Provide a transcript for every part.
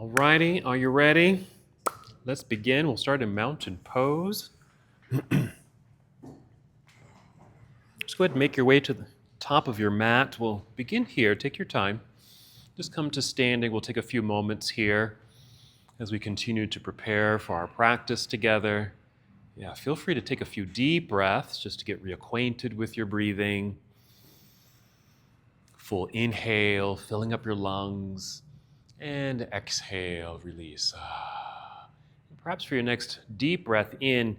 Alrighty, are you ready? Let's begin. We'll start in mountain pose. Just go ahead and make your way to the top of your mat. We'll begin here. Take your time. Just come to standing. We'll take a few moments here as we continue to prepare for our practice together. Yeah, feel free to take a few deep breaths just to get reacquainted with your breathing. Full inhale, filling up your lungs, and exhale, release. Perhaps for your next deep breath in,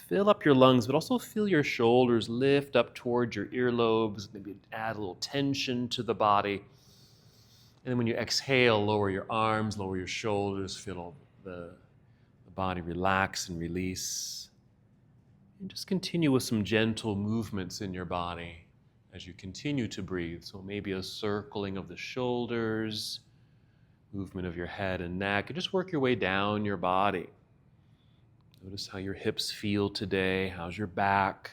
fill up your lungs, but also feel your shoulders lift up towards your earlobes. Maybe add a little tension to the body. And then when you exhale, lower your arms, lower your shoulders, feel the body relax and release. And just continue with some gentle movements in your body as you continue to breathe. So maybe a circling of the shoulders, movement of your head and neck, and just work your way down your body. Notice how your hips feel today. How's your back?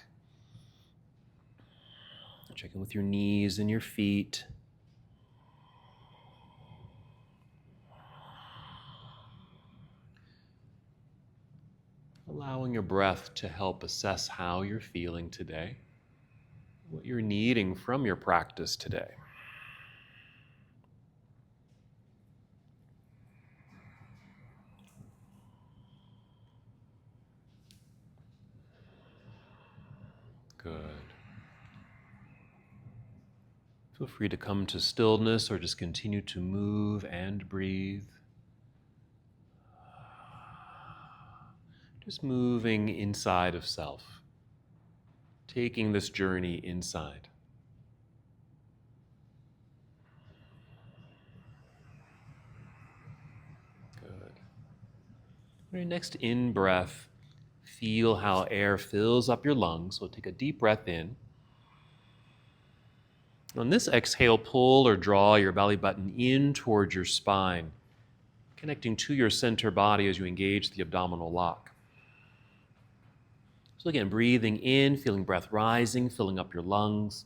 Check in with your knees and your feet. Allowing your breath to help assess how you're feeling today, what you're needing from your practice today. Good. Feel free to come to stillness or just continue to move and breathe. Just moving inside of self, taking this journey inside. Good. On your next in-breath, feel how air fills up your lungs. So take a deep breath in. On this exhale, pull or draw your belly button in towards your spine, connecting to your center body as you engage the abdominal lock. So again, breathing in, feeling breath rising, filling up your lungs.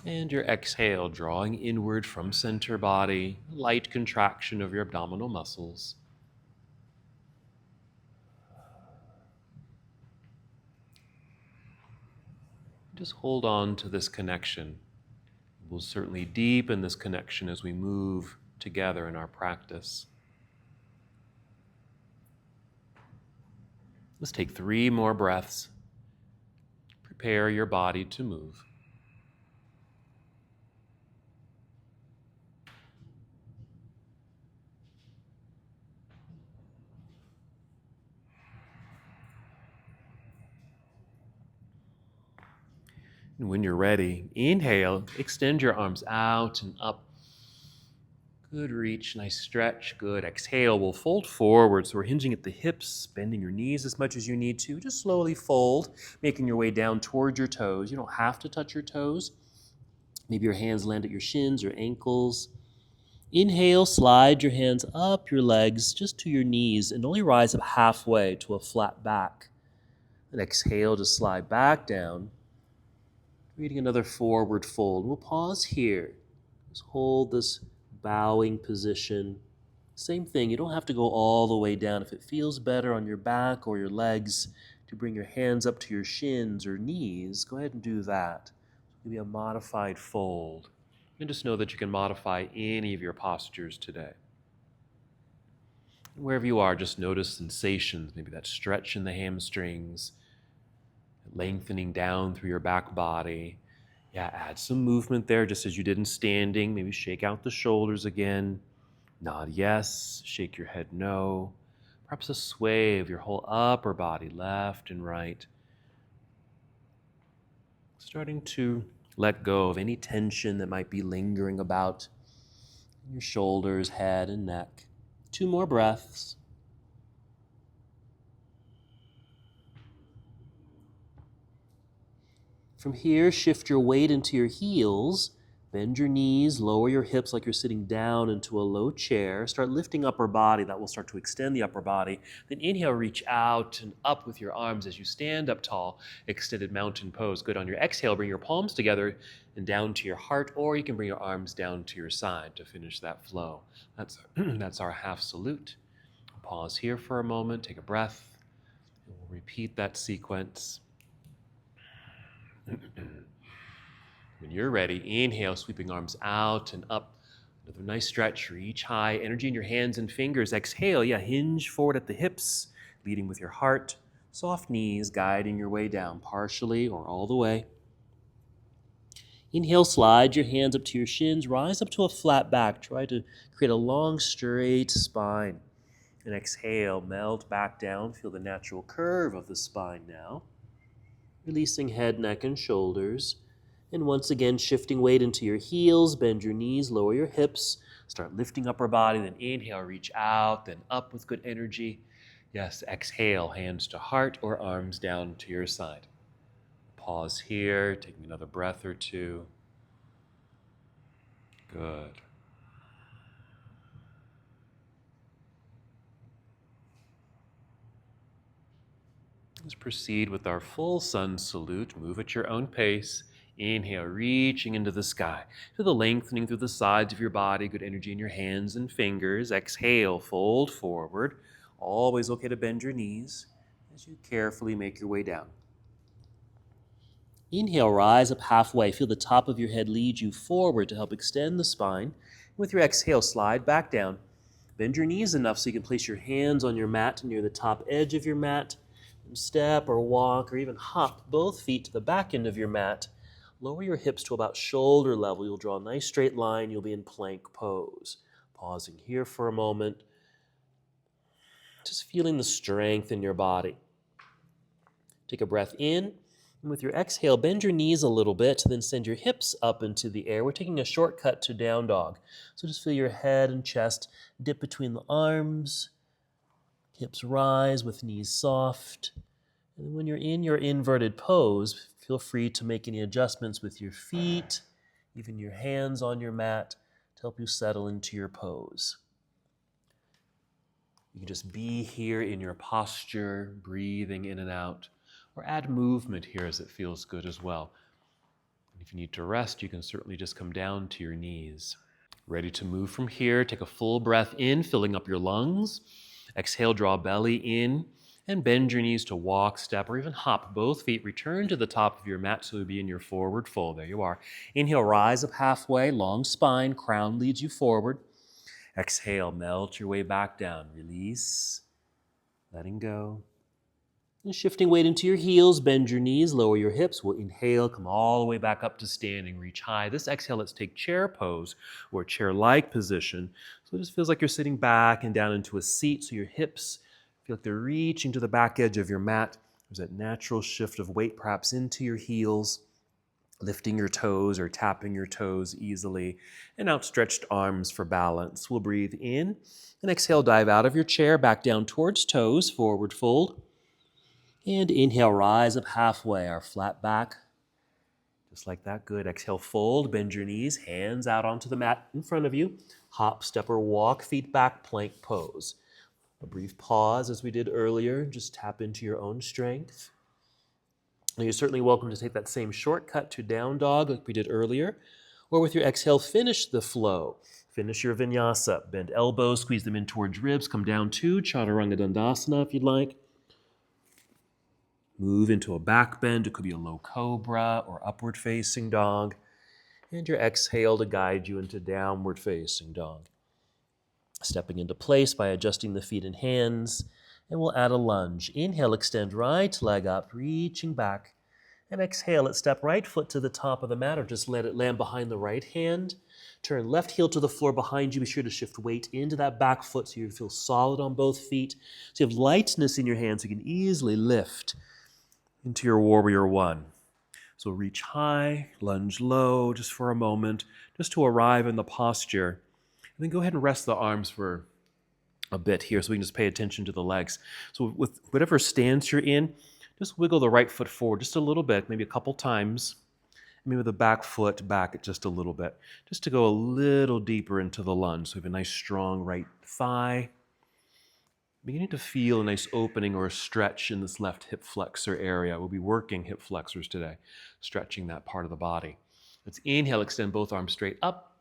And your exhale, drawing inward from center body, light contraction of your abdominal muscles. Just hold on to this connection. We'll certainly deepen this connection as we move together in our practice. Let's take 3 more breaths. Prepare your body to move. And when you're ready, inhale, extend your arms out and up. Good reach, nice stretch, good. Exhale, we'll fold forward. So we're hinging at the hips, bending your knees as much as you need to. Just slowly fold, making your way down towards your toes. You don't have to touch your toes. Maybe your hands land at your shins or ankles. Inhale, slide your hands up your legs just to your knees and only rise up halfway to a flat back. And exhale, just slide back down. Creating another forward fold. We'll pause here. Just hold this bowing position. Same thing, you don't have to go all the way down. If it feels better on your back or your legs to bring your hands up to your shins or knees, go ahead and do that. Maybe a modified fold. And just know that you can modify any of your postures today. Wherever you are, just notice sensations, maybe that stretch in the hamstrings, lengthening down through your back body. Yeah, add some movement there just as you did in standing. Maybe shake out the shoulders again. Nod yes, shake your head no. Perhaps a sway of your whole upper body, left and right. Starting to let go of any tension that might be lingering about in your shoulders, head, and neck. 2 more breaths. From here, shift your weight into your heels Bend your knees, lower your hips like you're sitting down into a low chair. Start lifting upper body. That will start to extend the upper body. Then inhale, reach out and up with your arms as you stand up tall, extended mountain pose. Good. On your exhale, bring your palms together and down to your heart, or you can bring your arms down to your side to finish that flow. That's our half salute. Pause here for a moment, take a breath, and we'll repeat that sequence. When you're ready, inhale, sweeping arms out and up. Another nice stretch, reach high, energy in your hands and fingers. Exhale, hinge forward at the hips, leading with your heart. Soft knees, guiding your way down, partially or all the way. Inhale, slide your hands up to your shins, rise up to a flat back. Try to create a long, straight spine. And exhale, melt back down. Feel the natural curve of the spine now. Releasing head, neck, and shoulders. And once again, shifting weight into your heels, bend your knees, lower your hips. Start lifting upper body, then inhale, reach out, then up with good energy. Yes, exhale, hands to heart or arms down to your side. Pause here, taking another breath or two. Good. Let's proceed with our full sun salute. Move at your own pace. Inhale, reaching into the sky. Feel the lengthening through the sides of your body. Good energy in your hands and fingers. Exhale, fold forward. Always okay to bend your knees as you carefully make your way down. Inhale, rise up halfway. Feel the top of your head lead you forward to help extend the spine. With your exhale, slide back down. Bend your knees enough so you can place your hands on your mat near the top edge of your mat. Step or walk or even hop both feet to the back end of your mat. Lower your hips to about shoulder level. You'll draw a nice straight line. You'll be in plank pose. Pausing here for a moment. Just feeling the strength in your body. Take a breath in. And with your exhale, bend your knees a little bit. Then send your hips up into the air. We're taking a shortcut to down dog. So just feel your head and chest dip between the arms. Hips rise with knees soft. And when you're in your inverted pose, feel free to make any adjustments with your feet, even your hands on your mat to help you settle into your pose. You can just be here in your posture, breathing in and out, or add movement here as it feels good as well. And if you need to rest, you can certainly just come down to your knees. Ready to move from here, take a full breath in, filling up your lungs. Exhale, draw belly in, and bend your knees to walk, step, or even hop both feet. Return to the top of your mat so you'll be in your forward fold. There you are. Inhale, rise up halfway, long spine, crown leads you forward. Exhale, melt your way back down. Release, letting go. And shifting weight into your heels, bend your knees, lower your hips. We'll inhale, come all the way back up to standing, reach high. This exhale, let's take chair pose or chair-like position. So it just feels like you're sitting back and down into a seat, so your hips feel like they're reaching to the back edge of your mat. There's that natural shift of weight perhaps into your heels, lifting your toes or tapping your toes easily, and outstretched arms for balance. We'll breathe in and exhale, dive out of your chair, back down towards toes, forward fold. And inhale, rise up halfway, our flat back. Just like that, good. Exhale, fold, bend your knees, hands out onto the mat in front of you. Hop, step, or walk, feet back, plank pose. A brief pause as we did earlier. Just tap into your own strength. Now you're certainly welcome to take that same shortcut to down dog like we did earlier. Or with your exhale, finish the flow. Finish your vinyasa. Bend elbows, squeeze them in towards ribs. Come down to Chaturanga Dandasana if you'd like. Move into a back bend. It could be a low cobra or upward facing dog. And your exhale to guide you into downward facing dog. Stepping into place by adjusting the feet and hands. And we'll add a lunge. Inhale, extend right leg up, reaching back. And exhale, let's step right foot to the top of the mat or just let it land behind the right hand. Turn left heel to the floor behind you. Be sure to shift weight into that back foot so you feel solid on both feet. So you have lightness in your hands so you can easily lift into your warrior one. So reach high, lunge low just for a moment, just to arrive in the posture. And then go ahead and rest the arms for a bit here so we can just pay attention to the legs. So with whatever stance you're in, just wiggle the right foot forward just a little bit, maybe a couple times. Maybe the back foot back just a little bit, just to go a little deeper into the lunge. So we have a nice strong right thigh. Beginning to feel a nice opening or a stretch in this left hip flexor area. We'll be working hip flexors today, stretching that part of the body. Let's inhale, extend both arms straight up.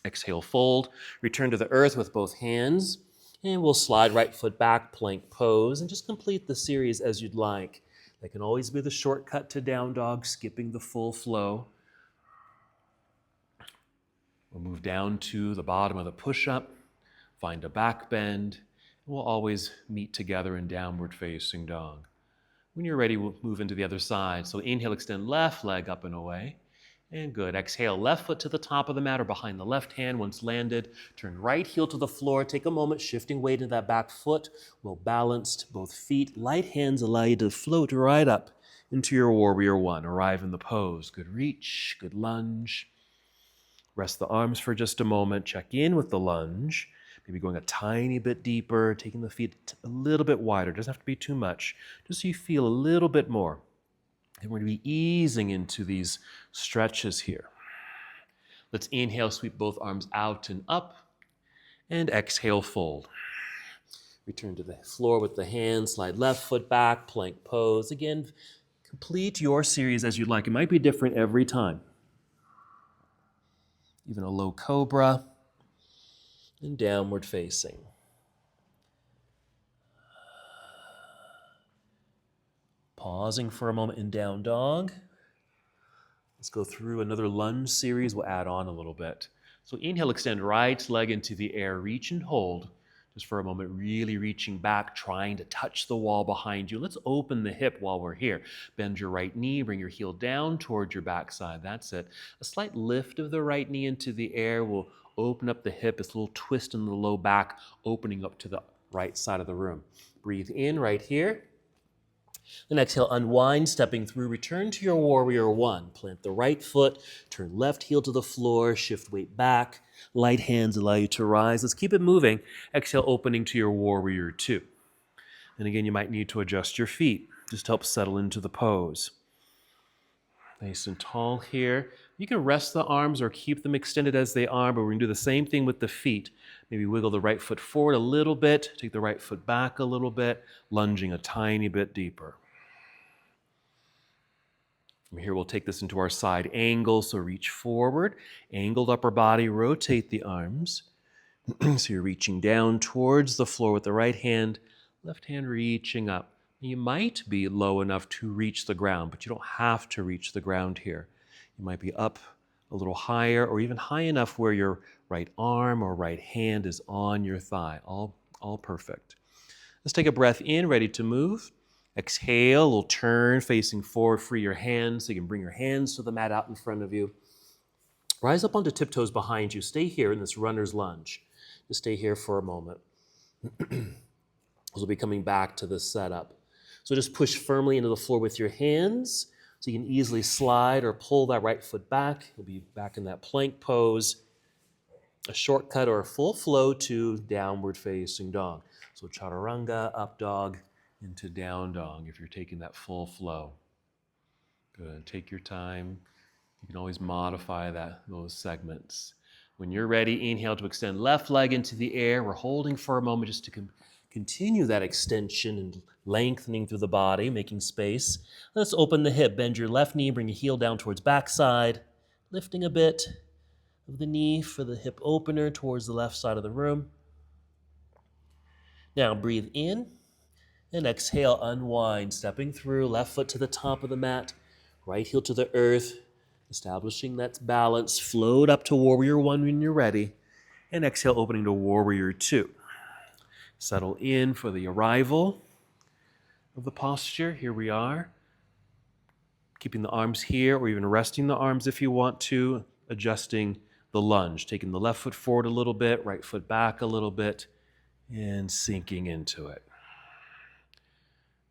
Exhale, fold. Return to the earth with both hands. And we'll slide right foot back, plank pose, and just complete the series as you'd like. That can always be the shortcut to down dog, skipping the full flow. We'll move down to the bottom of the push-up, find a back bend. We'll always meet together in downward facing dog. When you're ready, we'll move into the other side. So inhale, extend left leg up and away. And good. Exhale, left foot to the top of the mat or behind the left hand. Once landed, turn right heel to the floor. Take a moment, shifting weight into that back foot. Well balanced, both feet. Light hands allow you to float right up into your warrior one. Arrive in the pose. Good reach, good lunge. Rest the arms for just a moment. Check in with the lunge. Maybe going a tiny bit deeper, taking the feet a little bit wider. Doesn't have to be too much, just so you feel a little bit more. And we're going to be easing into these stretches here. Let's inhale, sweep both arms out and up, and exhale, fold. Return to the floor with the hands, slide left foot back, plank pose. Again, complete your series as you'd like. It might be different every time. Even a low cobra, and downward facing. Pausing for a moment in down dog. Let's go through another lunge series. We'll add on a little bit. So inhale, extend right leg into the air, reach and hold. Just for a moment, really reaching back, trying to touch the wall behind you. Let's open the hip while we're here. Bend your right knee, bring your heel down towards your backside. That's it. A slight lift of the right knee into the air will open up the hip. It's a little twist in the low back, opening up to the right side of the room. Breathe in right here. Then exhale, unwind, stepping through. Return to your warrior one. Plant the right foot, turn left heel to the floor, shift weight back. Light hands allow you to rise. Let's keep it moving. Exhale, opening to your warrior two. And again, you might need to adjust your feet. Just help settle into the pose. Nice and tall here. You can rest the arms or keep them extended as they are, but we're going to do the same thing with the feet. Maybe wiggle the right foot forward a little bit, take the right foot back a little bit, lunging a tiny bit deeper. From here, we'll take this into our side angle, so reach forward, angled upper body, rotate the arms. So you're reaching down towards the floor with the right hand, left hand reaching up. You might be low enough to reach the ground, but you don't have to reach the ground here. You might be up a little higher or even high enough where your right arm or right hand is on your thigh. All perfect. Let's take a breath in, ready to move. Exhale, we'll turn facing forward, free your hands so you can bring your hands to the mat out in front of you. Rise up onto tiptoes behind you. Stay here in this runner's lunge. Just stay here for a moment. We'll be coming back to this setup. So just push firmly into the floor with your hands so you can easily slide or pull that right foot back. You'll be back in that plank pose. A shortcut or a full flow to downward facing dog. So chaturanga, up dog, into down dog if you're taking that full flow. Good. Take your time. You can always modify those segments. When you're ready, inhale to extend left leg into the air. We're holding for a moment just to continue that extension and lengthening through the body, making space. Let's open the hip. Bend your left knee, bring your heel down towards backside, lifting a bit of the knee for the hip opener towards the left side of the room. Now breathe in and exhale, unwind, stepping through, left foot to the top of the mat, right heel to the earth, establishing that balance. Float up to warrior one when you're ready, and exhale, opening to warrior two. Settle in for the arrival of the posture. Here we are. Keeping the arms here or even resting the arms if you want to, adjusting the lunge, taking the left foot forward a little bit, right foot back a little bit, and sinking into it.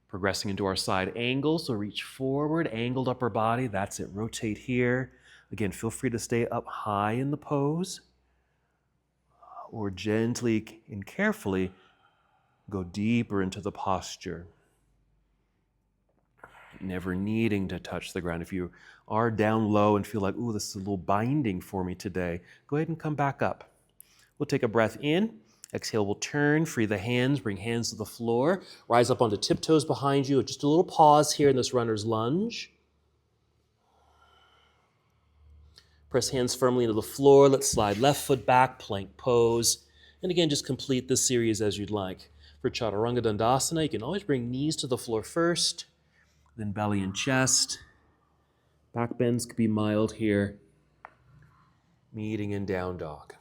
Progressing into our side angle, so reach forward, angled upper body, that's it. Rotate here. Again, feel free to stay up high in the pose, or gently and carefully go deeper into the posture. never needing to touch the ground. If you are down low and feel like, ooh, this is a little binding for me today, go ahead and come back up. We'll take a breath in. Exhale, we'll turn, free the hands, bring hands to the floor, rise up onto tiptoes behind you. Just a little pause here in this runner's lunge. Press hands firmly into the floor. Let's slide left foot back, plank pose. And again, just complete this series as you'd like. For Chaturanga Dandasana, you can always bring knees to the floor first, then belly and chest. Back bends could be mild here. Meeting in down dog.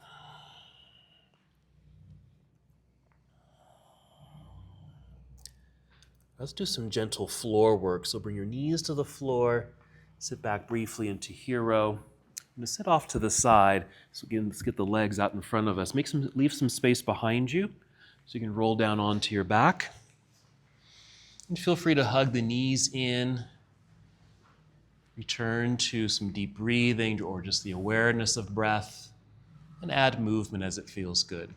Let's do some gentle floor work. So bring your knees to the floor, sit back briefly into hero. I'm going to sit off to the side. So again, let's get the legs out in front of us. Leave some space behind you so you can roll down onto your back. And feel free to hug the knees in. Return to some deep breathing or just the awareness of breath, and add movement as it feels good.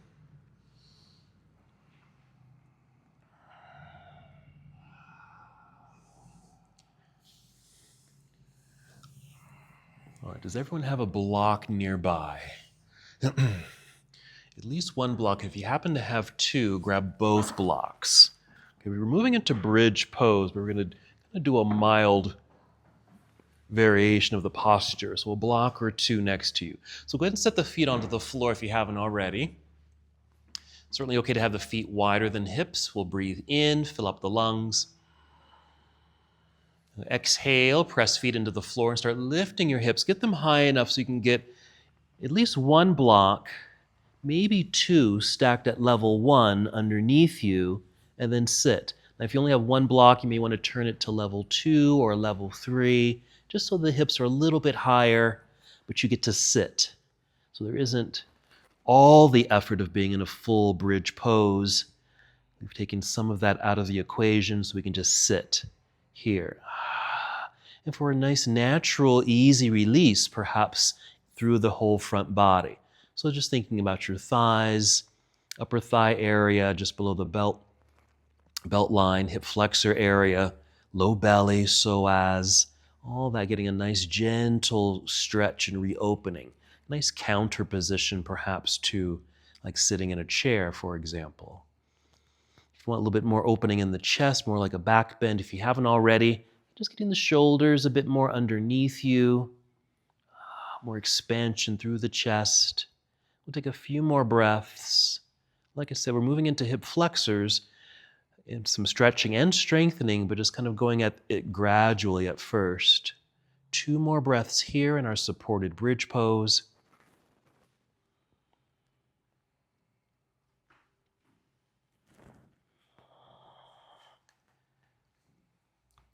All right, does everyone have a block nearby? At least one block. If you happen to have two, grab both blocks. Okay, we're moving into bridge pose, but we're going to do a mild variation of the posture. So a block or two next to you. So go ahead and set the feet onto the floor if you haven't already. Certainly okay to have the feet wider than hips. We'll breathe in, fill up the lungs. Exhale, press feet into the floor and start lifting your hips. Get them high enough so you can get at least one block, maybe two stacked at level one underneath you, and then sit. Now, if you only have one block, you may want to turn it to level 2 or level 3, just so the hips are a little bit higher, but you get to sit. So there isn't all the effort of being in a full bridge pose. We've taken some of that out of the equation so we can just sit here. And for a nice, natural, easy release, perhaps through the whole front body. So just thinking about your thighs, upper thigh area, just below the belt line, hip flexor area, low belly, psoas, all that getting a nice gentle stretch and reopening. Nice counter position perhaps to like sitting in a chair, for example. If you want a little bit more opening in the chest, more like a back bend, if you haven't already, just getting the shoulders a bit more underneath you, more expansion through the chest. We'll take a few more breaths. Like I said, we're moving into hip flexors, and some stretching and strengthening, but just kind of going at it gradually at first. 2 more breaths here in our supported bridge pose.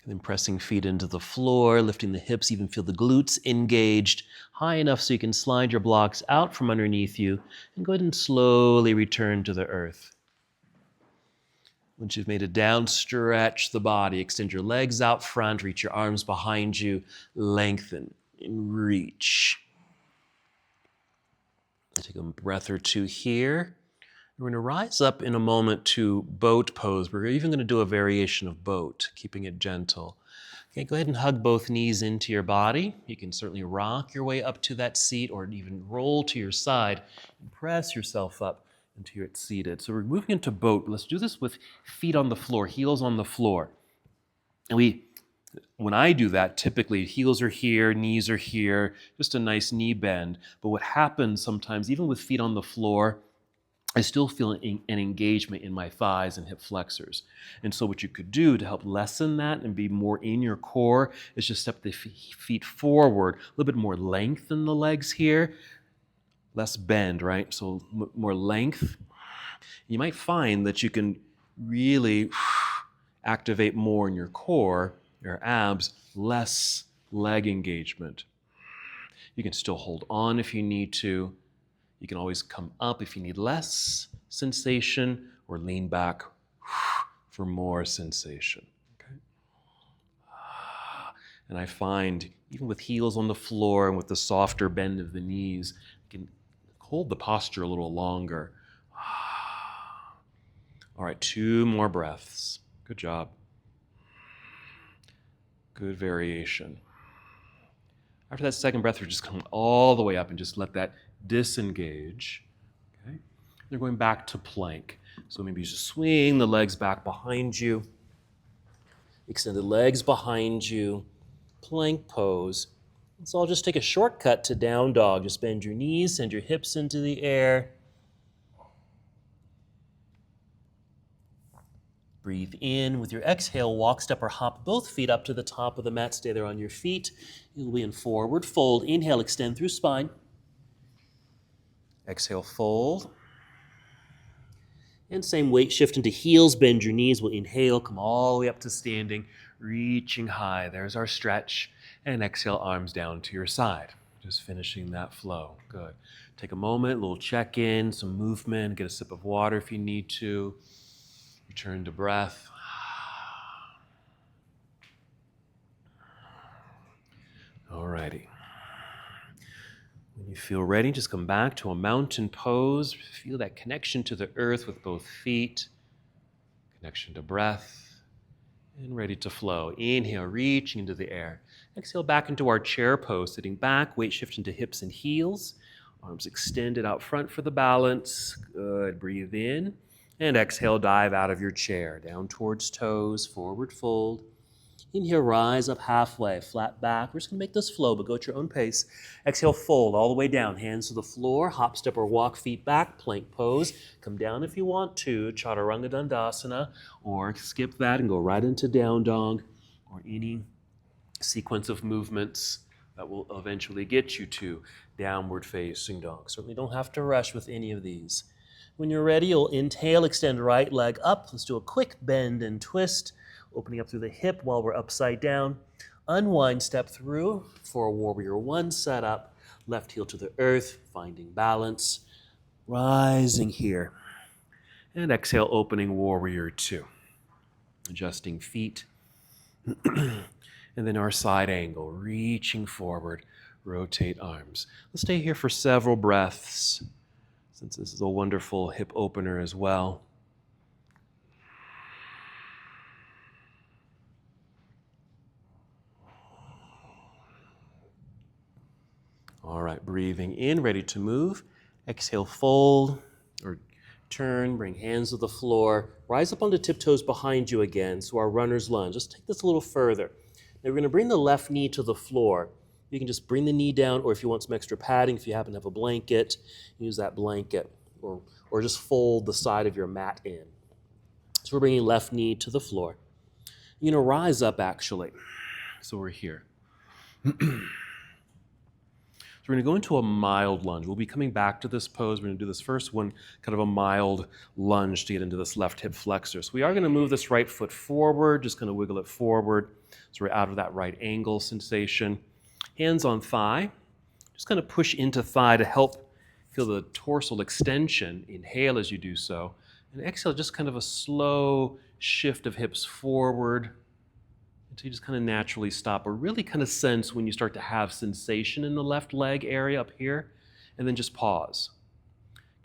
And then pressing feet into the floor, lifting the hips, even feel the glutes engaged, high enough so you can slide your blocks out from underneath you, and go ahead and slowly return to the earth. Once you've made a down stretch the body, extend your legs out front, reach your arms behind you, lengthen and reach. Take a breath or two here. We're going to rise up in a moment to boat pose. We're even going to do a variation of boat, keeping it gentle. Okay, go ahead and hug both knees into your body. You can certainly rock your way up to that seat or even roll to your side and press yourself up until you're seated. So we're moving into boat. Let's do this with feet on the floor, heels on the floor. And when I do that, typically heels are here, knees are here, just a nice knee bend. But what happens sometimes, even with feet on the floor, I still feel an engagement in my thighs and hip flexors. And so what you could do to help lessen that and be more in your core is just step the feet forward, a little bit more length in the legs here, less bend, right? So more length. You might find that you can really activate more in your core, your abs, less leg engagement. You can still hold on if you need to. You can always come up if you need less sensation or lean back for more sensation. Okay? And I find even with heels on the floor and with the softer bend of the knees, you can hold the posture a little longer. All right, 2 more breaths. Good job. Good variation. After that second breath, we're just coming all the way up and just let that disengage. Okay? You're going back to plank. So maybe you just swing the legs back behind you. Extend the legs behind you. Plank pose. So I'll just take a shortcut to down dog. Just bend your knees, send your hips into the air. Breathe in. With your exhale, walk, step, or hop both feet up to the top of the mat. Stay there on your feet. You'll be in forward fold. Inhale, extend through spine. Exhale, fold. And same weight, shift into heels, bend your knees. We'll inhale, come all the way up to standing, reaching high. There's our stretch. And exhale, arms down to your side. Just finishing that flow. Good. Take a moment, a little check-in, some movement. Get a sip of water if you need to. Return to breath. Alrighty. When you feel ready, just come back to a mountain pose. Feel that connection to the earth with both feet. Connection to breath. And ready to flow. Inhale, reaching into the air. Exhale back into our chair pose, sitting back, weight shift into hips and heels. Arms extended out front for the balance. Good. Breathe in. And exhale, dive out of your chair. Down towards toes, forward fold. Inhale, rise up halfway, flat back. We're just going to make this flow, but go at your own pace. Exhale, fold all the way down. Hands to the floor, hop, step, or walk, feet back, plank pose. Come down if you want to, Chaturanga Dandasana, or skip that and go right into down dog, or any sequence of movements that will eventually get you to downward facing dog. Certainly don't have to rush with any of these. When you're ready, you'll inhale, extend right leg up. Let's do a quick bend and twist, opening up through the hip while we're upside down. Unwind, step through for a warrior one setup. Left heel to the earth, finding balance. Rising here. And exhale, opening warrior two. Adjusting feet. And then our side angle, reaching forward, rotate arms. Let's stay here for several breaths, since this is a wonderful hip opener as well. All right, breathing in, ready to move. Exhale, fold or turn, bring hands to the floor. Rise up onto tiptoes behind you again, so our runner's lunge. Let's take this a little further. Now we're going to bring the left knee to the floor. You can just bring the knee down, or if you want some extra padding, if you happen to have a blanket, use that blanket, or just fold the side of your mat in. So we're bringing left knee to the floor. You're going to rise up, actually. So we're here. So we're going to go into a mild lunge. We'll be coming back to this pose. We're going to do this first one, kind of a mild lunge to get into this left hip flexor. So we are going to move this right foot forward, just going to wiggle it forward. So we're out of that right angle sensation. Hands on thigh. Just kind of push into thigh to help feel the dorsal extension. Inhale as you do so. And exhale, just kind of a slow shift of hips forward until you just kind of naturally stop, or really kind of sense when you start to have sensation in the left leg area up here, and then just pause.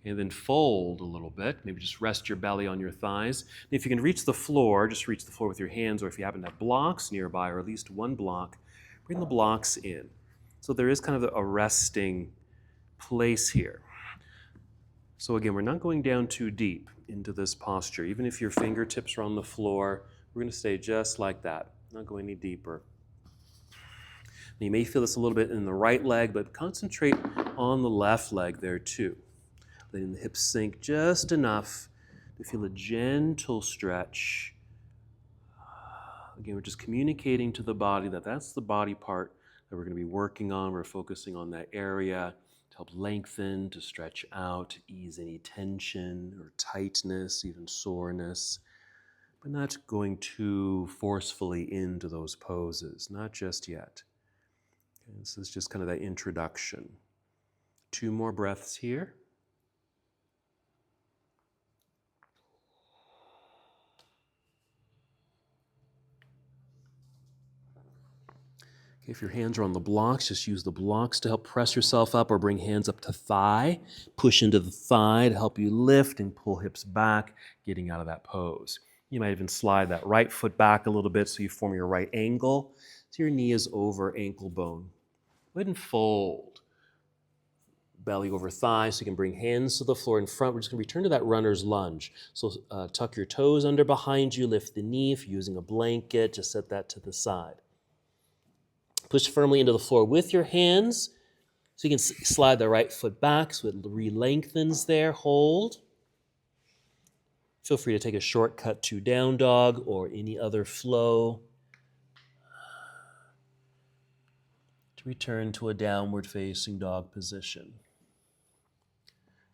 Okay, and then fold a little bit. Maybe just rest your belly on your thighs. And if you can reach the floor, just reach the floor with your hands, or if you happen to have blocks nearby, or at least one block, bring the blocks in. So there is kind of a resting place here. So again, we're not going down too deep into this posture. Even if your fingertips are on the floor, we're going to stay just like that, not going any deeper. Now you may feel this a little bit in the right leg, but concentrate on the left leg there too. Letting the hips sink just enough to feel a gentle stretch. Again, we're just communicating to the body that that's the body part that we're going to be working on. We're focusing on that area to help lengthen, to stretch out, to ease any tension or tightness, even soreness, but not going too forcefully into those poses, not just yet. Okay, this is just kind of that introduction. 2 more breaths here. If your hands are on the blocks, just use the blocks to help press yourself up, or bring hands up to thigh. Push into the thigh to help you lift and pull hips back, getting out of that pose. You might even slide that right foot back a little bit so you form your right angle. So your knee is over ankle bone. Go ahead and fold. Belly over thigh, so you can bring hands to the floor in front. We're just going to return to that runner's lunge. So tuck your toes under behind you, lift the knee. If you're using a blanket, just set that to the side. Push firmly into the floor with your hands. So you can slide the right foot back so it re-lengthens there. Hold. Feel free to take a shortcut to down dog or any other flow. To return to a downward facing dog position.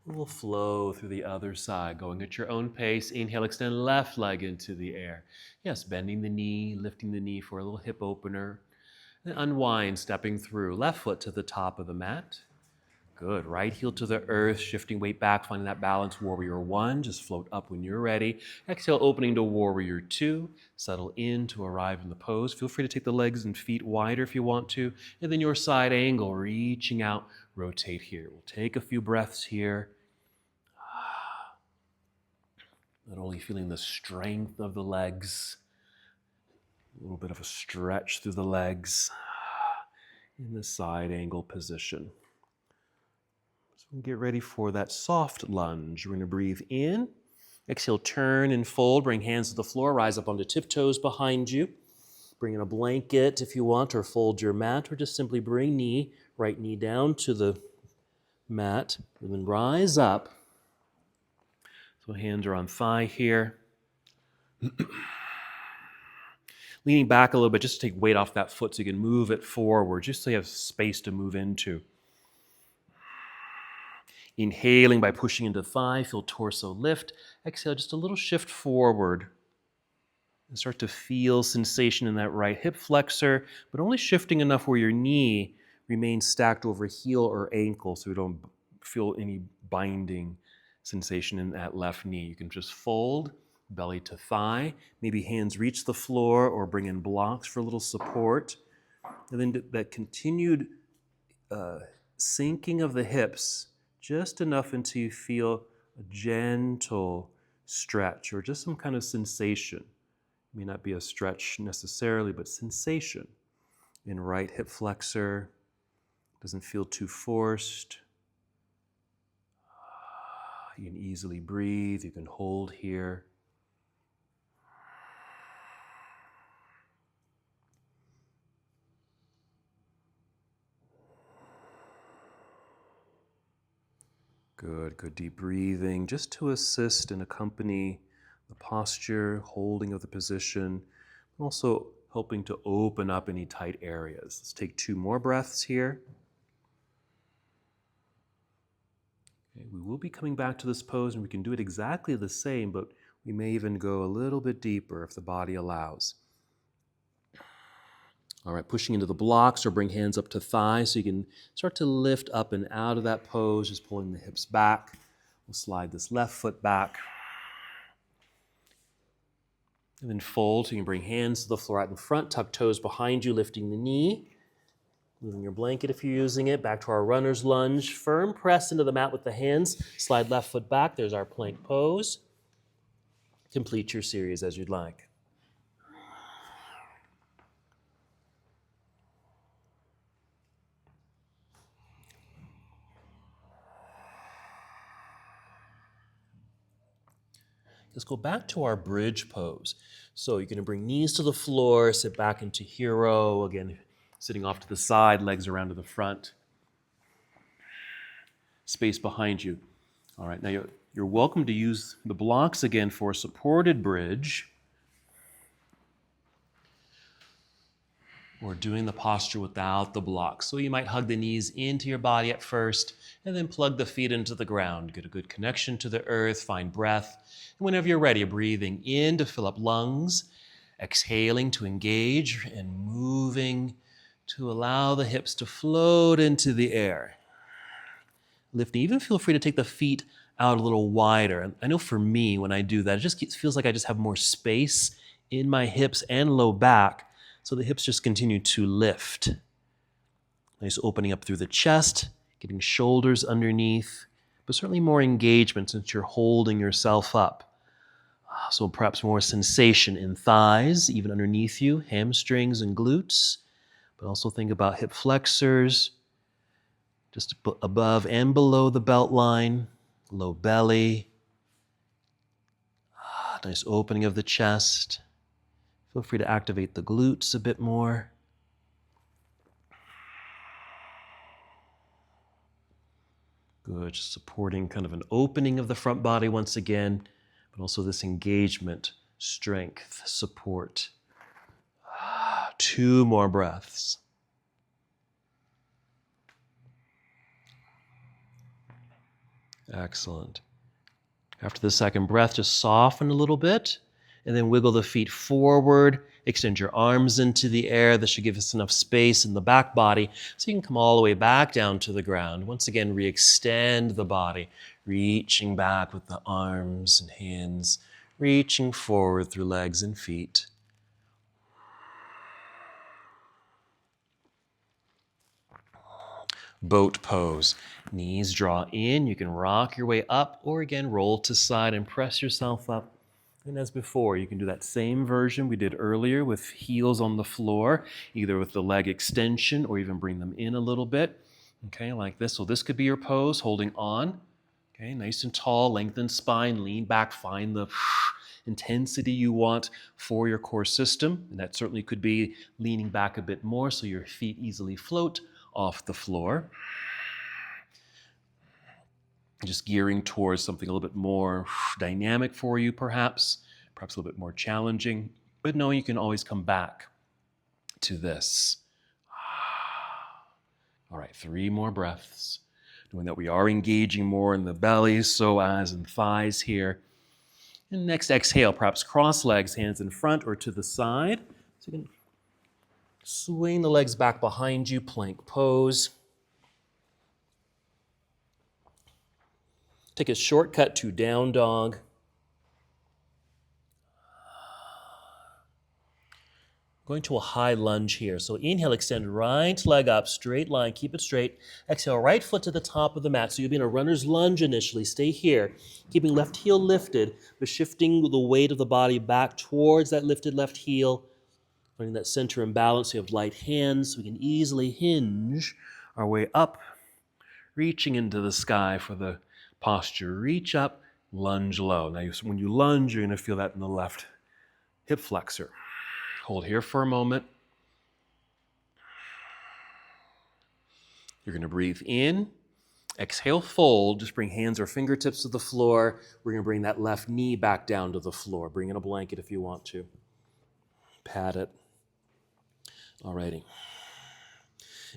We'll flow through the other side, going at your own pace. Inhale, extend left leg into the air. Yes, bending the knee, lifting the knee for a little hip opener. Then unwind, stepping through. Left foot to the top of the mat. Good. Right heel to the earth, shifting weight back, finding that balance. Warrior 1, just float up when you're ready. Exhale, opening to Warrior 2. Settle in to arrive in the pose. Feel free to take the legs and feet wider if you want to. And then your side angle, reaching out, rotate here. We'll take a few breaths here. Not only feeling the strength of the legs, a little bit of a stretch through the legs in the side angle position. So get ready for that soft lunge. We're going to breathe in. Exhale, turn and fold. Bring hands to the floor. Rise up onto tiptoes behind you. Bring in a blanket if you want, or fold your mat, or just simply bring right knee down to the mat, and then rise up. So hands are on thigh here. Leaning back a little bit just to take weight off that foot so you can move it forward, just so you have space to move into. Inhaling by pushing into thigh, feel torso lift. Exhale, just a little shift forward. And start to feel sensation in that right hip flexor, but only shifting enough where your knee remains stacked over heel or ankle so you don't feel any binding sensation in that left knee. You can just fold, belly to thigh, maybe hands reach the floor or bring in blocks for a little support. And then that continued sinking of the hips, just enough until you feel a gentle stretch or just some kind of sensation. It may not be a stretch necessarily, but sensation in right hip flexor. Doesn't feel too forced. You can easily breathe. You can hold here. Good deep breathing, just to assist and accompany the posture, holding of the position, also helping to open up any tight areas. Let's take 2 more breaths here. Okay, we will be coming back to this pose, and we can do it exactly the same, but we may even go a little bit deeper if the body allows. All right, pushing into the blocks or bring hands up to thighs so you can start to lift up and out of that pose, just pulling the hips back. We'll slide this left foot back. And then fold so you can bring hands to the floor out in front, tuck toes behind you, lifting the knee. Moving your blanket if you're using it, back to our runner's lunge. Firm press into the mat with the hands. Slide left foot back. There's our plank pose. Complete your series as you'd like. Let's go back to our bridge pose. So you're going to bring knees to the floor, sit back into hero. Again, sitting off to the side, legs around to the front. Space behind you. All right, now you're welcome to use the blocks again for a supported bridge. Or doing the posture without the blocks. So you might hug the knees into your body at first, and then plug the feet into the ground. Get a good connection to the earth, find breath. And whenever you're ready, breathing in to fill up lungs, exhaling to engage, and moving to allow the hips to float into the air. Lifting, even feel free to take the feet out a little wider. I know for me, when I do that, it just feels like I just have more space in my hips and low back, so the hips just continue to lift. Nice opening up through the chest, getting shoulders underneath, but certainly more engagement since you're holding yourself up. So perhaps more sensation in thighs, even underneath you, hamstrings and glutes. But also think about hip flexors, just above and below the belt line, low belly. Nice opening of the chest. Feel free to activate the glutes a bit more. Good, just supporting kind of an opening of the front body once again, but also this engagement, strength, support. 2 more breaths. Excellent. After the second breath, just soften a little bit and then wiggle the feet forward. Extend your arms into the air. This should give us enough space in the back body so you can come all the way back down to the ground. Once again, re-extend the body, reaching back with the arms and hands, reaching forward through legs and feet. Boat pose. Knees draw in. You can rock your way up or again roll to side and press yourself up. And as before, you can do that same version we did earlier with heels on the floor, either with the leg extension or even bring them in a little bit. Okay, like this. So this could be your pose, holding on. Okay, nice and tall, lengthen spine, lean back, find the intensity you want for your core system. And that certainly could be leaning back a bit more so your feet easily float off the floor. Just gearing towards something a little bit more dynamic for you, perhaps a little bit more challenging, but no, you can always come back to this. All right, 3 more breaths. Knowing that we are engaging more in the belly, psoas, and thighs here. And next exhale, perhaps cross legs, hands in front or to the side. So you can swing the legs back behind you, plank pose. Take a shortcut to down dog. Going to a high lunge here. So inhale, extend right leg up, straight line, keep it straight. Exhale, right foot to the top of the mat. So you'll be in a runner's lunge initially. Stay here, keeping left heel lifted, but shifting the weight of the body back towards that lifted left heel. Finding that center and balance. So you have light hands, so we can easily hinge our way up, reaching into the sky for the posture. Reach up, lunge low. Now, when you lunge, you're going to feel that in the left hip flexor. Hold here for a moment. You're going to breathe in. Exhale, fold. Just bring hands or fingertips to the floor. We're going to bring that left knee back down to the floor. Bring in a blanket if you want to. Pat it. Alrighty.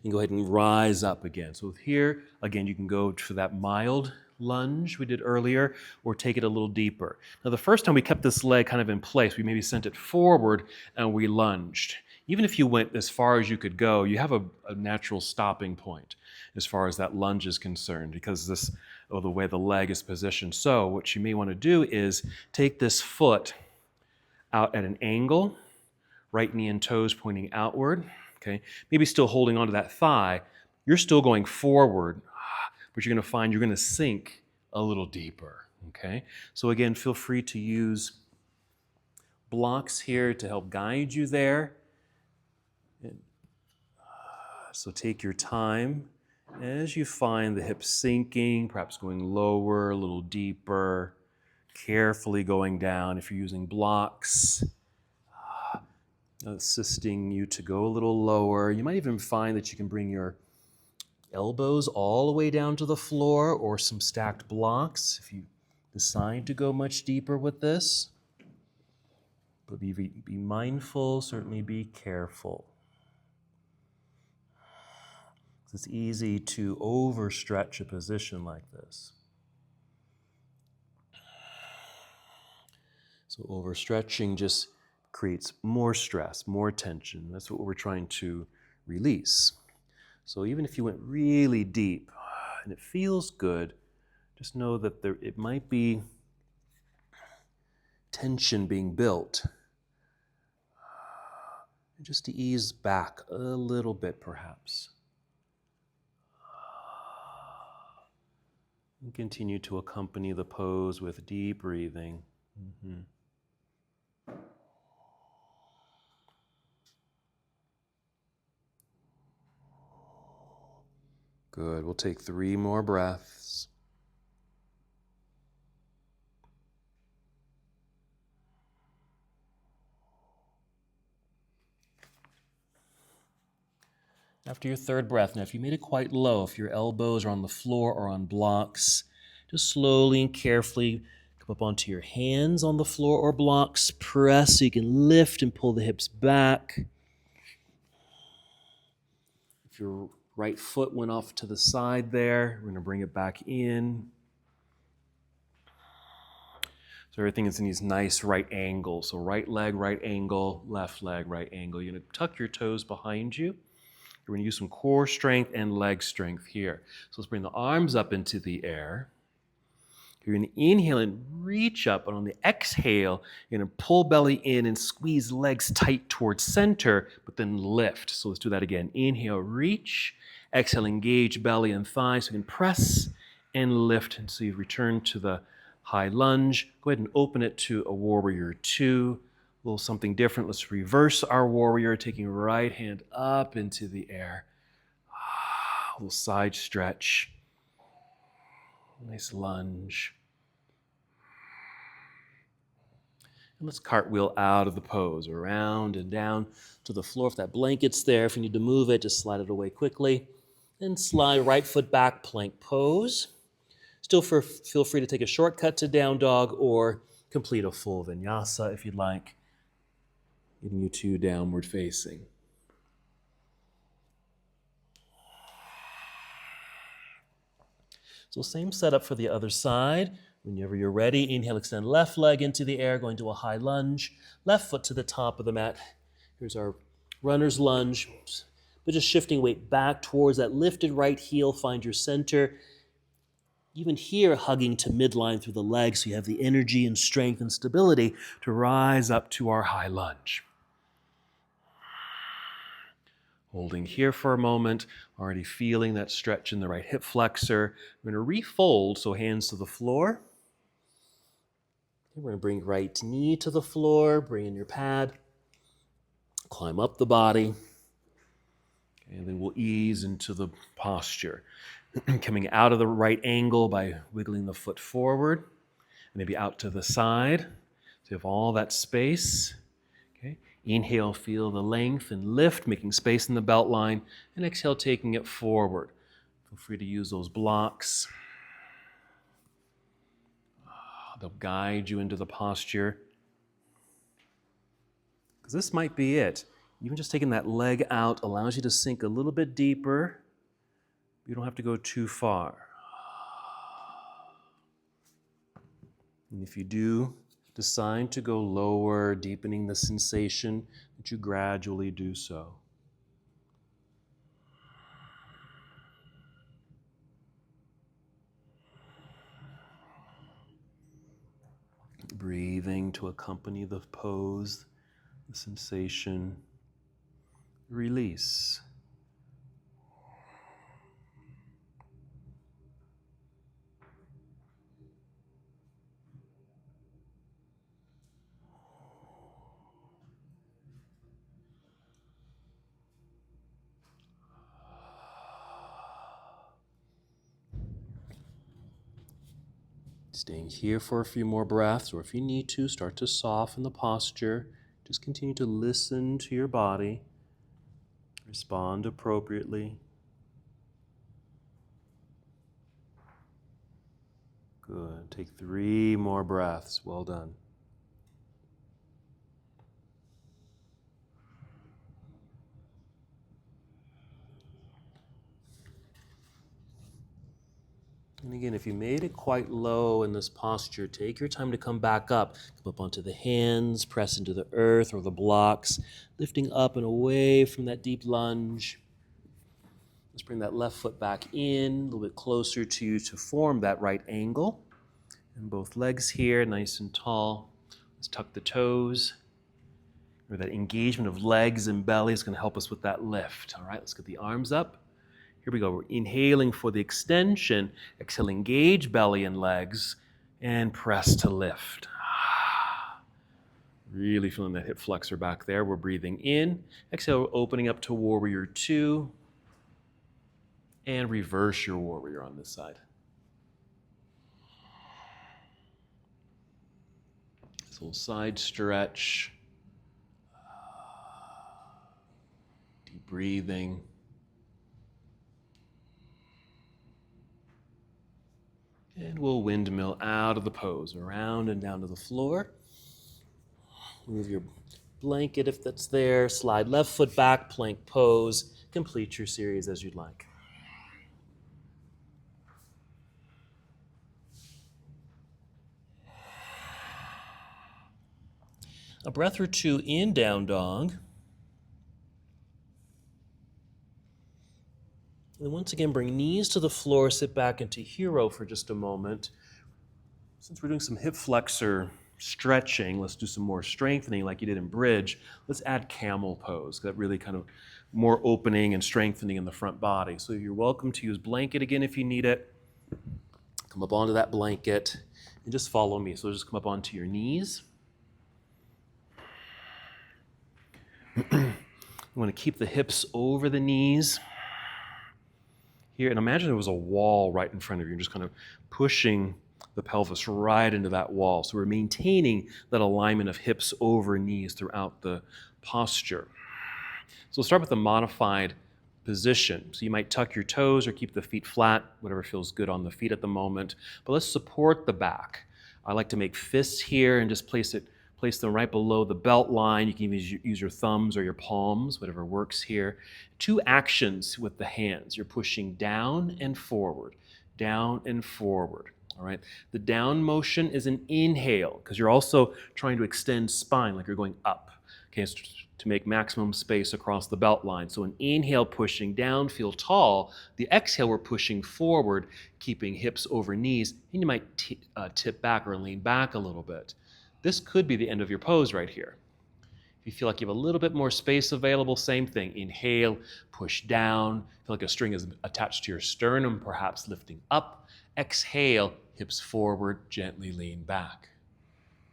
And go ahead and rise up again. So here, again, you can go for that mild lunge we did earlier, or take it a little deeper. Now, the first time we kept this leg kind of in place, we maybe sent it forward and we lunged. Even if you went as far as you could go, you have a natural stopping point as far as that lunge is concerned because of the way the leg is positioned. So what you may want to do is take this foot out at an angle, right knee and toes pointing outward. Okay, maybe still holding onto that thigh. You're still going forward, but you're going to find you're going to sink a little deeper. Okay, so again, feel free to use blocks here to help guide you there. So take your time as you find the hips sinking, perhaps going lower, a little deeper, carefully going down. If you're using blocks, assisting you to go a little lower. You might even find that you can bring your elbows all the way down to the floor or some stacked blocks if you decide to go much deeper with this. But be mindful, certainly be careful. It's easy to overstretch a position like this. So overstretching just creates more stress, more tension. That's what we're trying to release. So even if you went really deep and it feels good, just know that it might be tension being built. Just to ease back a little bit, perhaps. And continue to accompany the pose with deep breathing. Mm-hmm. Good. We'll take 3 more breaths. After your third breath, now if you made it quite low, if your elbows are on the floor or on blocks, just slowly and carefully come up onto your hands on the floor or blocks. Press so you can lift and pull the hips back. If your right foot went off to the side there, we're going to bring it back in. So everything is in these nice right angles. So right leg, right angle, left leg, right angle. You're going to tuck your toes behind you. You're going to use some core strength and leg strength here. So let's bring the arms up into the air. You're going to inhale and reach up, and on the exhale, you're going to pull belly in and squeeze legs tight towards center, but then lift. So let's do that again. Inhale, reach. Exhale, engage belly and thighs. So you can press and lift. And so you return to the high lunge. Go ahead and open it to a warrior 2. A little something different. Let's reverse our warrior, taking right hand up into the air. A little side stretch. Nice lunge. And let's cartwheel out of the pose, around and down to the floor. If that blanket's there, if you need to move it, just slide it away quickly. Then slide right foot back, plank pose. Still feel free to take a shortcut to down dog or complete a full vinyasa if you'd like, getting you to downward facing. So same setup for the other side. Whenever you're ready, inhale, extend left leg into the air, going to a high lunge. Left foot to the top of the mat. Here's our runner's lunge. But just shifting weight back towards that lifted right heel. Find your center. Even here, hugging to midline through the legs so you have the energy and strength and stability to rise up to our high lunge. Holding here for a moment, already feeling that stretch in the right hip flexor. We're going to refold, so hands to the floor. We're going to bring right knee to the floor, bring in your pad, climb up the body, and then we'll ease into the posture. Coming out of the right angle by wiggling the foot forward, maybe out to the side, so you have all that space. Okay. Inhale, feel the length and lift, making space in the belt line, and exhale, taking it forward. Feel free to use those blocks. They'll guide you into the posture. Because this might be it. Even just taking that leg out allows you to sink a little bit deeper. You don't have to go too far. And if you do decide to go lower, deepening the sensation, that you gradually do so. Breathing to accompany the pose, the sensation. Release. Staying here for a few more breaths, or if you need to, start to soften the posture. Just continue to listen to your body. Respond appropriately. Good. Take 3 more breaths. Well done. And again, if you made it quite low in this posture, take your time to come back up. Come up onto the hands, press into the earth or the blocks, lifting up and away from that deep lunge. Let's bring that left foot back in, a little bit closer to you to form that right angle. And both legs here, nice and tall. Let's tuck the toes. Or that engagement of legs and belly is going to help us with that lift. All right, let's get the arms up. Here we go. We're inhaling for the extension. Exhale, engage belly and legs, and press to lift. Really feeling that hip flexor back there. We're breathing in. Exhale, opening up to warrior 2. And reverse your warrior on this side. This little side stretch. Deep breathing. And we'll windmill out of the pose, around and down to the floor. Move your blanket if that's there. Slide left foot back, plank pose. Complete your series as you'd like. A breath or two in down dog. And once again, bring knees to the floor, sit back into hero for just a moment. Since we're doing some hip flexor stretching, let's do some more strengthening like you did in bridge. Let's add camel pose. That really kind of more opening and strengthening in the front body. So you're welcome to use blanket again if you need it. Come up onto that blanket and just follow me. So just come up onto your knees. You want to keep the hips over the knees here. And imagine there was a wall right in front of you. You're just kind of pushing the pelvis right into that wall. So we're maintaining that alignment of hips over knees throughout the posture. So we'll start with a modified position. So you might tuck your toes or keep the feet flat, whatever feels good on the feet at the moment. But let's support the back. I like to make fists here and just place them right below the belt line. You can use your thumbs or your palms, whatever works here. 2 actions with the hands. You're pushing down and forward, down and forward. All right. The down motion is an inhale because you're also trying to extend spine like you're going up. Okay, so to make maximum space across the belt line. So an inhale pushing down, feel tall. The exhale we're pushing forward, keeping hips over knees, and you might tip back or lean back a little bit. This could be the end of your pose right here. If you feel like you have a little bit more space available, same thing. Inhale, push down. Feel like a string is attached to your sternum, perhaps lifting up. Exhale, hips forward, gently lean back.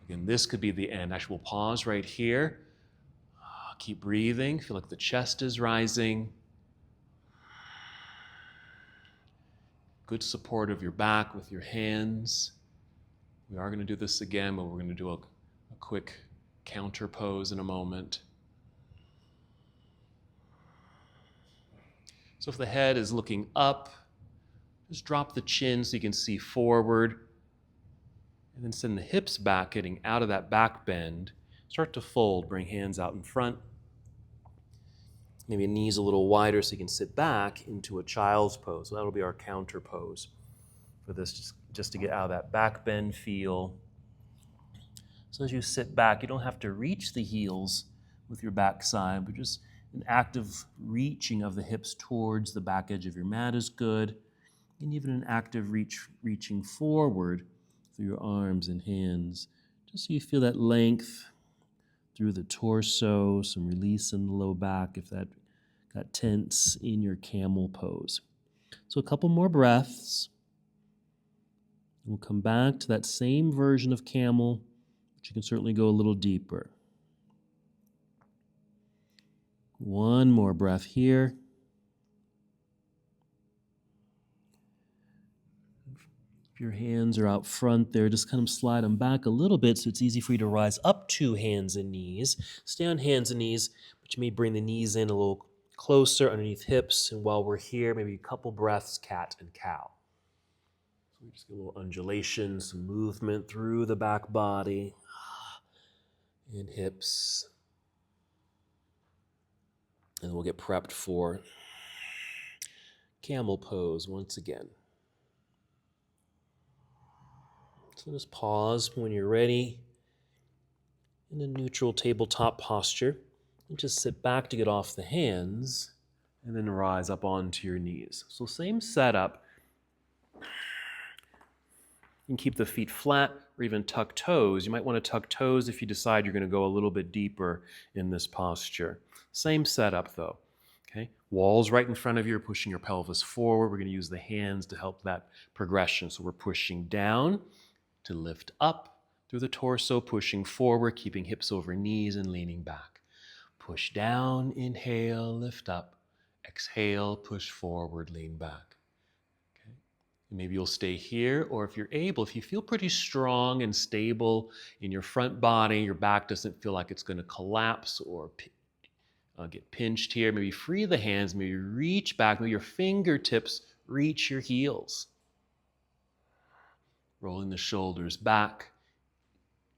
Again, this could be the end. Actually, we'll pause right here. Keep breathing. Feel like the chest is rising. Good support of your back with your hands. We are going to do this again, but we're going to do a quick counter pose in a moment. So if the head is looking up, just drop the chin so you can see forward. And then send the hips back, getting out of that back bend. Start to fold, bring hands out in front. Maybe knees a little wider so you can sit back into a child's pose. So that'll be our counter pose for this, just to get out of that back bend feel. So as you sit back, you don't have to reach the heels with your backside, but just an active reaching of the hips towards the back edge of your mat is good. And even an active reaching forward through your arms and hands, just so you feel that length through the torso, some release in the low back if that got tense in your camel pose. So a couple more breaths. We'll come back to that same version of camel, but you can certainly go a little deeper. One more breath here. If your hands are out front there, just kind of slide them back a little bit so it's easy for you to rise up to hands and knees. Stay on hands and knees, but you may bring the knees in a little closer underneath hips. And while we're here, maybe a couple breaths, cat and cow. So we just get a little undulation, some movement through the back body and hips. And we'll get prepped for camel pose once again. So just pause when you're ready in a neutral tabletop posture and just sit back to get off the hands and then rise up onto your knees. So same setup. You can keep the feet flat or even tuck toes. You might want to tuck toes if you decide you're going to go a little bit deeper in this posture. Same setup though. Okay, walls right in front of you, pushing your pelvis forward. We're going to use the hands to help that progression. So we're pushing down to lift up through the torso, pushing forward, keeping hips over knees and leaning back. Push down, inhale, lift up. Exhale, push forward, lean back. Okay. And maybe you'll stay here, or if you're able, if you feel pretty strong and stable in your front body, your back doesn't feel like it's going to collapse or get pinched here, maybe free the hands, maybe reach back, maybe your fingertips reach your heels. Rolling the shoulders back,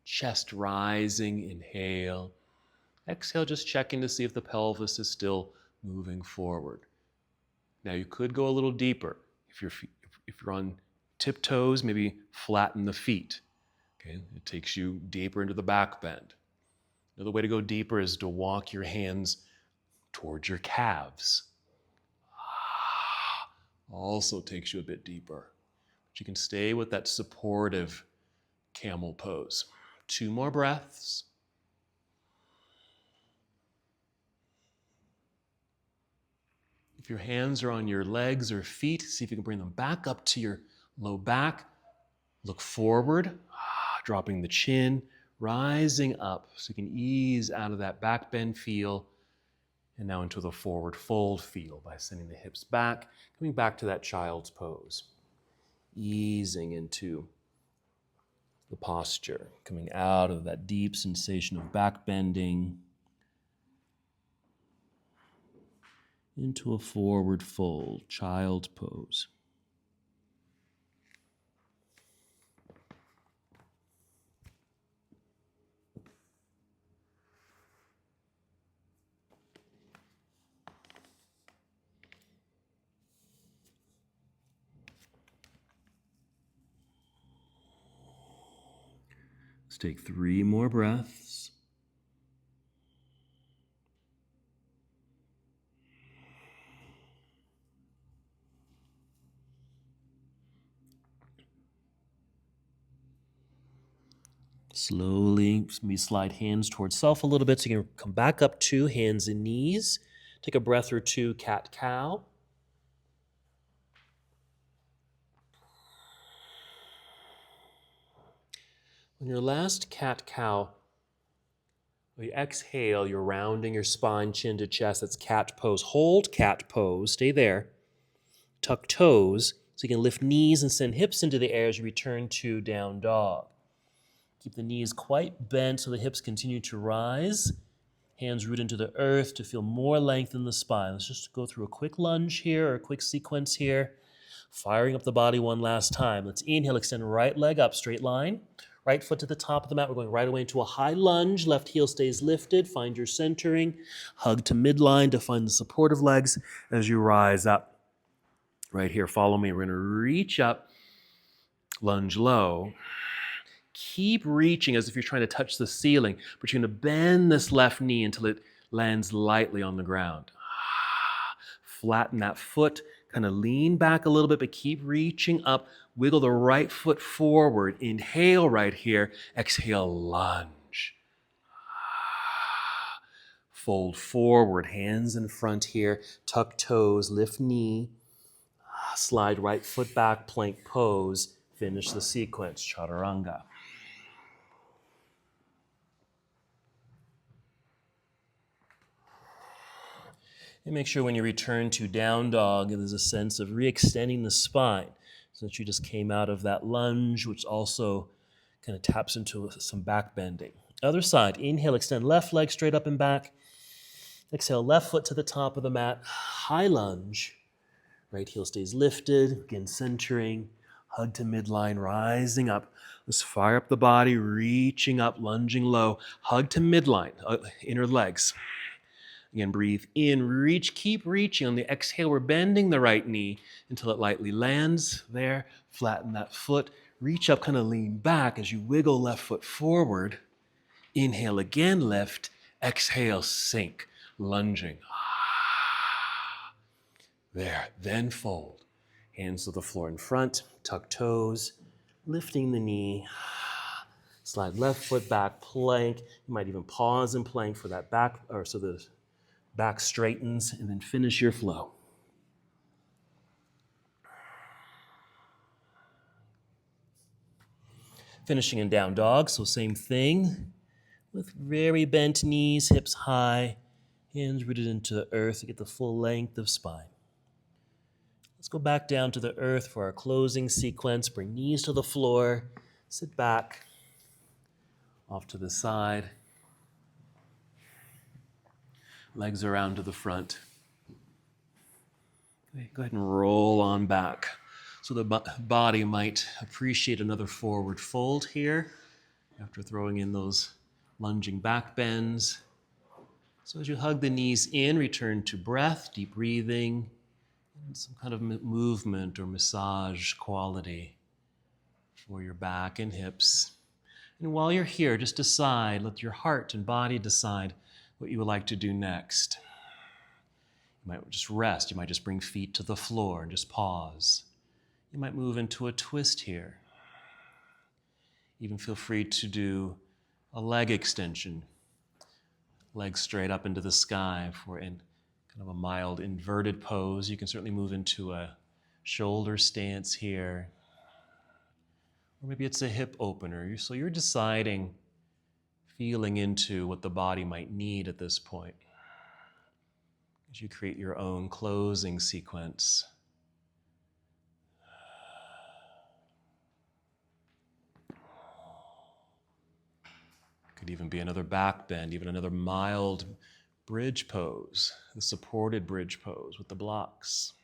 chest rising, inhale. Exhale, just checking to see if the pelvis is still moving forward. Now you could go a little deeper. If you're on tiptoes, maybe flatten the feet. Okay, it takes you deeper into the back bend. Another way to go deeper is to walk your hands towards your calves. Also takes you a bit deeper. But you can stay with that supportive camel pose. 2 more breaths. If your hands are on your legs or feet, see if you can bring them back up to your low back. Look forward, dropping the chin, rising up so you can ease out of that back bend feel and now into the forward fold feel by sending the hips back, coming back to that child's pose. Easing into the posture, coming out of that deep sensation of back bending into a forward fold, child pose. Let's take 3 more breaths. Slowly, maybe slide hands towards self a little bit so you can come back up to hands and knees. Take a breath or 2, cat-cow. On your last cat-cow, when you exhale, you're rounding your spine, chin to chest. That's cat pose. Hold cat pose. Stay there. Tuck toes so you can lift knees and send hips into the air as you return to down dog. Keep the knees quite bent so the hips continue to rise. Hands root into the earth to feel more length in the spine. Let's just go through a quick lunge here or a quick sequence here. Firing up the body one last time. Let's inhale, extend right leg up, straight line. Right foot to the top of the mat. We're going right away into a high lunge. Left heel stays lifted. Find your centering. Hug to midline to find the supportive legs as you rise up. Right here, follow me. We're going to reach up, lunge low. Keep reaching as if you're trying to touch the ceiling, but you're going to bend this left knee until it lands lightly on the ground. Flatten that foot, kind of lean back a little bit, but keep reaching up. Wiggle the right foot forward. Inhale right here. Exhale, lunge. Fold forward, hands in front here. Tuck toes, lift knee. Slide right foot back, plank pose. Finish the sequence, chaturanga. And make sure when you return to down dog, there's a sense of re-extending the spine. Since you just came out of that lunge, which also kind of taps into some back bending. Other side, inhale, extend left leg straight up and back. Exhale, left foot to the top of the mat, high lunge. Right heel stays lifted, again centering. Hug to midline, rising up. Let's fire up the body, reaching up, lunging low. Hug to midline, inner legs. Again, breathe in, reach, keep reaching. On the exhale, we're bending the right knee until it lightly lands there. Flatten that foot. Reach up, kind of lean back as you wiggle left foot forward. Inhale again, lift. Exhale, sink, lunging. There, then fold. Hands to the floor in front, tuck toes, lifting the knee. Slide left foot back, plank. You might even pause in plank for that back, or so the back straightens, and then finish your flow. Finishing in down dog, so same thing. With very bent knees, hips high. Hands rooted into the earth to get the full length of spine. Let's go back down to the earth for our closing sequence. Bring knees to the floor. Sit back. Off to the side. Legs around to the front. Okay, go ahead and roll on back. So the body might appreciate another forward fold here after throwing in those lunging back bends. So as you hug the knees in, return to breath, deep breathing, and some kind of movement or massage quality for your back and hips. And while you're here, just decide, let your heart and body decide what you would like to do next. You might just rest. You might just bring feet to the floor and just pause. You might move into a twist here. Even feel free to do a leg extension. Legs straight up into the sky for in kind of a mild inverted pose. You can certainly move into a shoulder stance here. Or maybe it's a hip opener. So you're deciding, feeling into what the body might need at this point as you create your own closing sequence. Could even be another back bend, even another mild bridge pose, the supported bridge pose with the blocks.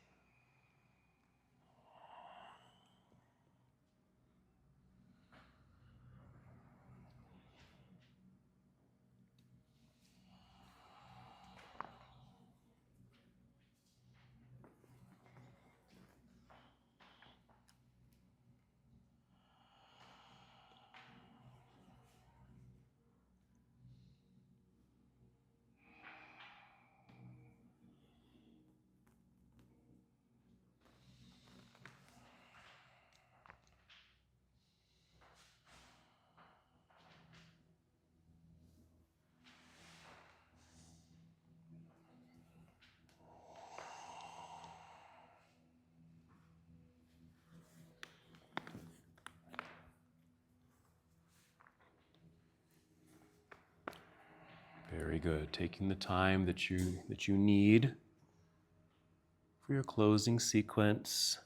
Very good. Taking the time that you need for your closing sequence.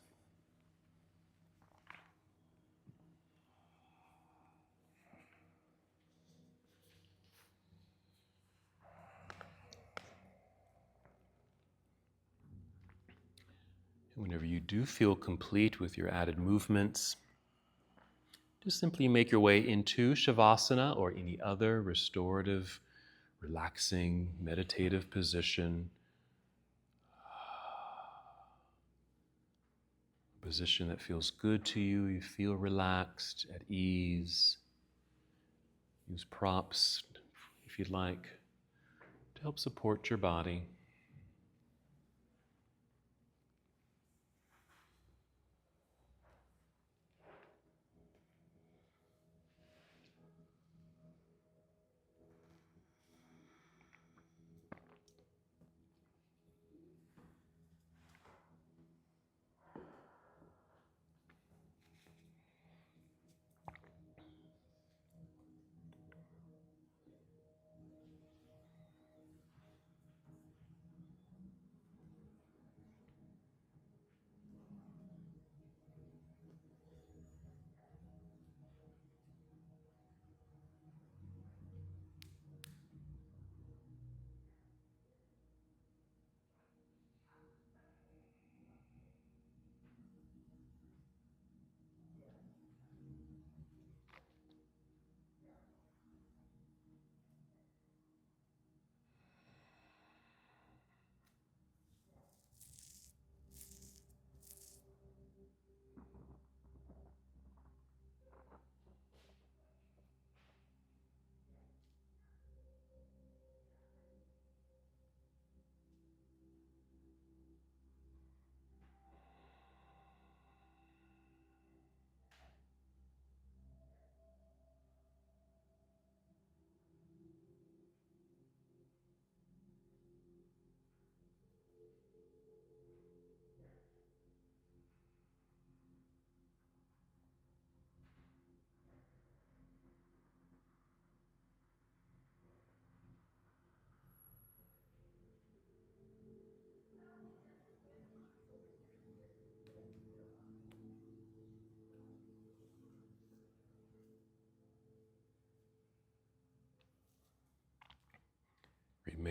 And whenever you do feel complete with your added movements, just simply make your way into Shavasana or any other restorative, relaxing, meditative position. A position that feels good to you. You feel relaxed, at ease. Use props, if you'd like, to help support your body.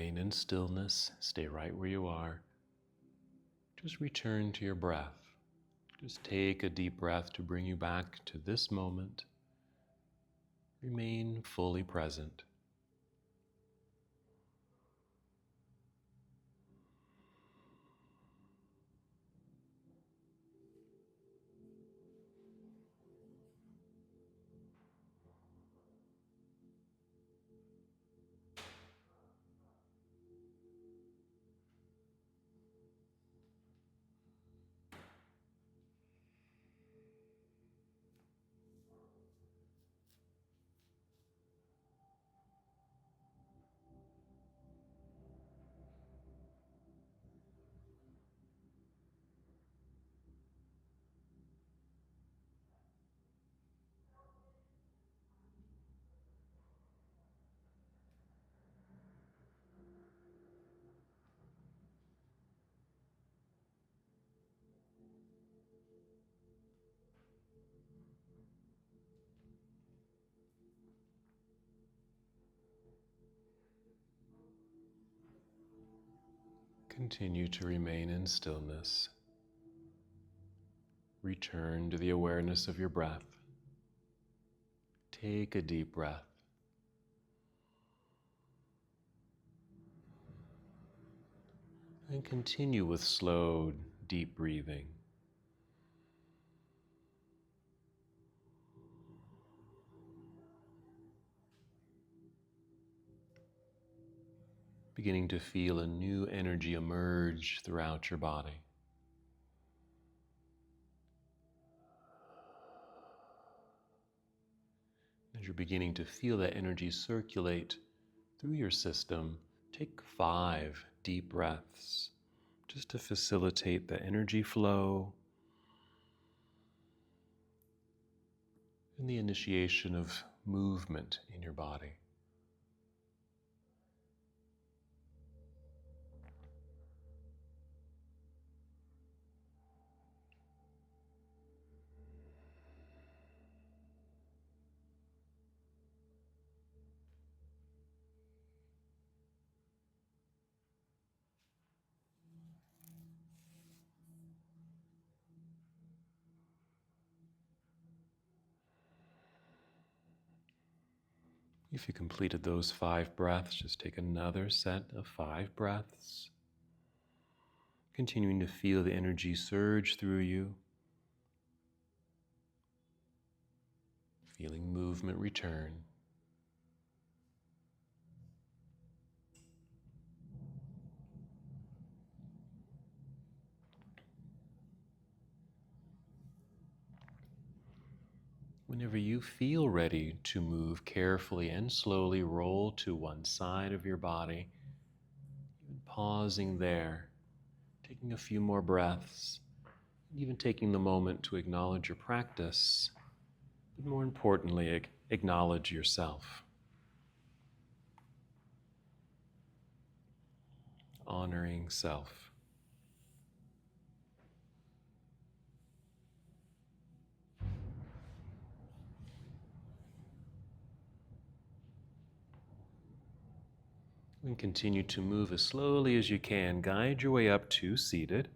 remain in stillness. Stay right where you are. Just return to your breath. Just take a deep breath to bring you back to this moment. Remain fully present. Continue to remain in stillness. Return to the awareness of your breath. Take a deep breath. And continue with slow, deep breathing. Beginning to feel a new energy emerge throughout your body. As you're beginning to feel that energy circulate through your system, take 5 deep breaths just to facilitate the energy flow and the initiation of movement in your body. If you completed those 5 breaths, just take another set of 5 breaths, continuing to feel the energy surge through you, feeling movement return. Whenever you feel ready to move, carefully and slowly roll to one side of your body, even pausing there, taking a few more breaths, and even taking the moment to acknowledge your practice, but more importantly, acknowledge yourself. Honoring self. And continue to move as slowly as you can. Guide your way up to seated.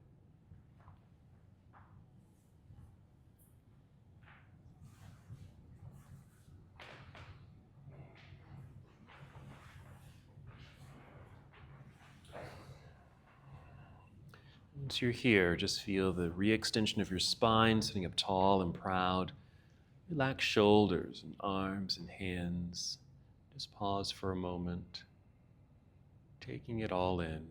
Once you're here, just feel the re-extension of your spine, sitting up tall and proud. Relax shoulders and arms and hands. Just pause for a moment, taking it all in. And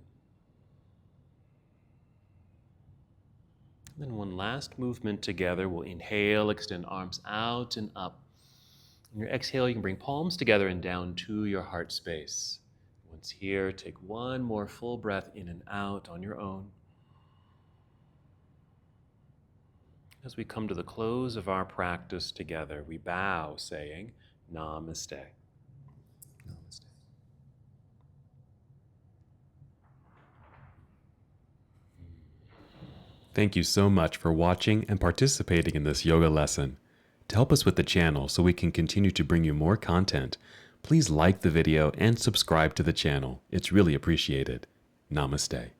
then one last movement together. We'll inhale, extend arms out and up. On your exhale, you can bring palms together and down to your heart space. Once here, take one more full breath in and out on your own. As we come to the close of our practice together, we bow, saying, Namaste. Namaste. Thank you so much for watching and participating in this yoga lesson. To help us with the channel so we can continue to bring you more content, please like the video and subscribe to the channel. It's really appreciated. Namaste.